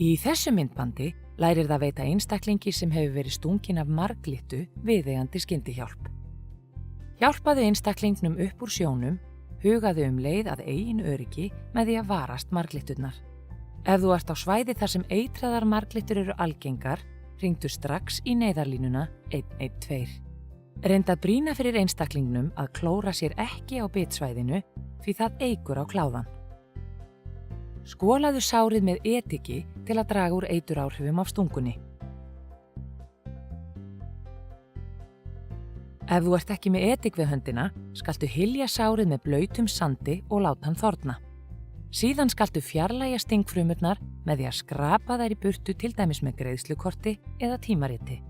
Í þessu myndbandi lærir það veita einstaklingi sem hefur verið stunginn af marglittu viðeigandi skyndihjálp. Hjálpaðu einstaklingnum upp úr sjónum, hugaðu leið að eigin öryggi með því að varast marglitturnar. Ef þú ert á svæði þar sem eitraðar marglittur eru algengar, hringdu strax í neyðarlínuna 112. Reyndu að brýna fyrir einstaklingnum að klóra sér ekki á bitsvæðinu því það eykur á kláðann. Skolaðu sárið með ediki til að draga úr eituráhrifum af stungunni. Ef þú ert ekki með edik við höndina, skaltu hylja sárið með blautum sandi og láta hann þorna. Síðan skaltu fjarlægja stingfrumurnar með því að skrapa þær í burtu til dæmis með greiðslukorti eða tímariti.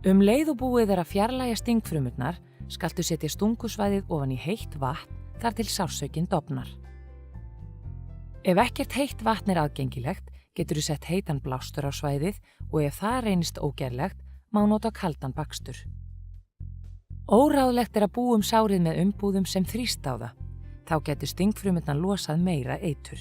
Leið og búið að fjarlægja stingfrumurnar, skaltu setja stungusvæðið ofan í heitt vatn þar til sársaukin dofnar. Ef ekkert heitt vatn er aðgengilegt, getur þú sett heitan blástur á svæðið og ef það reynist ógerlegt, má nota kaldan bakstur. Óráðlegt er að búa sárið með umbúðum sem þrýsta á það. Þá getur stingfrumurnar losað meira eitur.